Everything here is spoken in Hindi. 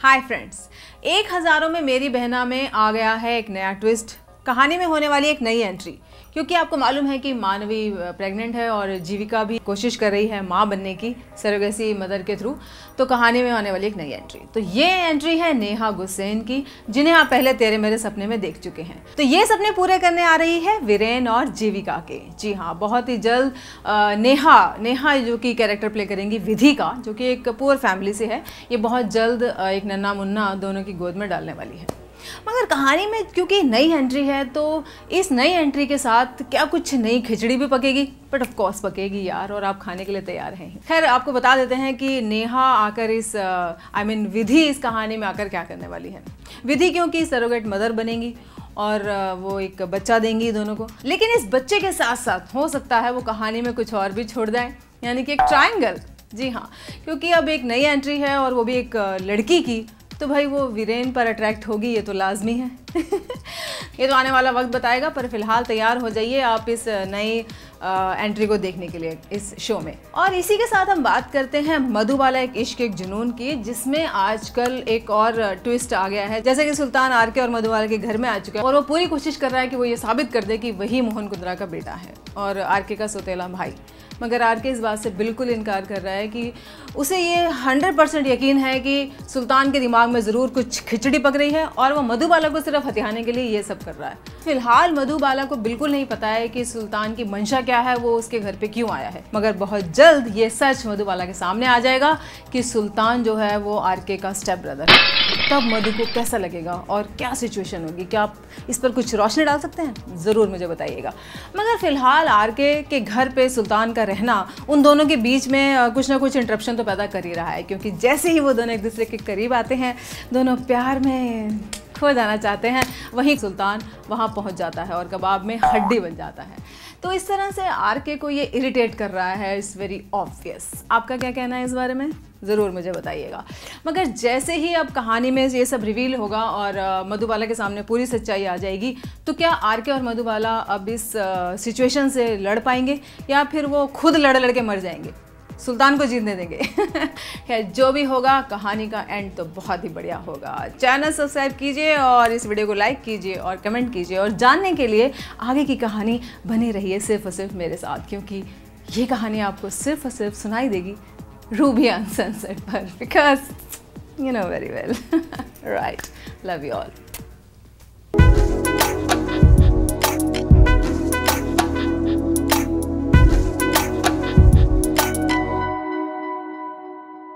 हाय फ्रेंड्स, 1000 में मेरी बहना में आ गया है एक नया ट्विस्ट। कहानी में होने वाली एक नई एंट्री, क्योंकि आपको मालूम है कि मानवी प्रेग्नेंट है और जीविका भी कोशिश कर रही है माँ बनने की सरोगेसी मदर के थ्रू। तो कहानी में आने वाली एक नई एंट्री, तो ये एंट्री है नेहा गुस्सेन की, जिन्हें आप पहले तेरे मेरे सपने में देख चुके हैं। तो ये सपने पूरे करने आ रही है वीरेन और जीविका के। जी हाँ, बहुत ही जल्द नेहा जो कि कैरेक्टर प्ले करेंगी विधि का, जो कि एक पुअर फैमिली से है, ये बहुत जल्द एक नन्ना मुन्ना दोनों की गोद में डालने वाली है। मगर कहानी में क्योंकि नई एंट्री है, तो इस नई एंट्री के साथ क्या कुछ नई खिचड़ी भी पकेगी? बट ऑफ कोर्स पकेगी यार, और आप खाने के लिए तैयार हैं। खैर, आपको बता देते हैं कि नेहा आकर इस विधि इस कहानी में आकर क्या करने वाली है। विधि क्योंकि सरोगेट मदर बनेंगी और वो एक बच्चा देंगी दोनों को, लेकिन इस बच्चे के साथ साथ हो सकता है वो कहानी में कुछ और भी छोड़ दें, यानी कि एक ट्रायंगल। जी हाँ, क्योंकि अब एक नई एंट्री है और वो भी एक लड़की की, तो भाई वो वीरेन पर अट्रैक्ट होगी, ये तो लाजमी है। ये तो आने वाला वक्त बताएगा, पर फिलहाल तैयार हो जाइए आप इस नई एंट्री को देखने के लिए इस शो में। और इसी के साथ हम बात करते हैं मधुबाला एक इश्क एक जुनून की, जिसमें आजकल एक और ट्विस्ट आ गया है। जैसे कि सुल्तान आरके और मधुबाला के घर में आ चुका है और वो पूरी कोशिश कर रहा है कि वो ये साबित कर दे कि वही मोहन कुंद्रा का बेटा है और आरके का सौतेला भाई। मगर आरके इस बात से बिल्कुल इनकार कर रहा है कि उसे ये 100% यकीन है कि सुल्तान के दिमाग में ज़रूर कुछ खिचड़ी पक रही है और वो मधुबाला को सिर्फ हथियाने के लिए ये सब कर रहा है। फिलहाल मधुबाला को बिल्कुल नहीं पता है कि सुल्तान की मंशा क्या है, वो उसके घर पे क्यों आया है। मगर बहुत जल्द ये सच मधुबाला के सामने आ जाएगा कि सुल्तान जो है वो आरके का स्टेप ब्रदर है। तब मधु को कैसा लगेगा और क्या सिचुएशन होगी? क्या आप इस पर कुछ रोशनी डाल सकते हैं? ज़रूर मुझे बताइएगा। मगर फिलहाल आरके के घर पे सुल्तान का रहना उन दोनों के बीच में कुछ ना कुछ इंटरप्शन तो पैदा कर ही रहा है, क्योंकि जैसे ही वो दोनों एक दूसरे के करीब आते हैं, दोनों प्यार में खो जाना चाहते हैं, वहीं सुल्तान वहाँ पहुँच जाता है और कबाब में हड्डी बन जाता है। तो इस तरह से आरके को ये इरिटेट कर रहा है, इट्स वेरी ऑब्वियस। आपका क्या कहना है इस बारे में? ज़रूर मुझे बताइएगा। मगर जैसे ही अब कहानी में ये सब रिवील होगा और मधुबाला के सामने पूरी सच्चाई आ जाएगी, तो क्या आरके और मधुबाला अब इस सिचुएशन से लड़ पाएंगे या फिर वो खुद लड़ के मर जाएंगे, सुल्तान को जीतने देंगे? खैर, जो भी होगा, कहानी का एंड तो बहुत ही बढ़िया होगा। चैनल सब्सक्राइब कीजिए और इस वीडियो को लाइक कीजिए और कमेंट कीजिए, और जानने के लिए आगे की कहानी बनी रहिए सिर्फ और सिर्फ मेरे साथ, क्योंकि ये कहानी आपको सिर्फ और सिर्फ सुनाई देगी रूबी अनसंसर्ड पर, because you know very well. Right, love you all.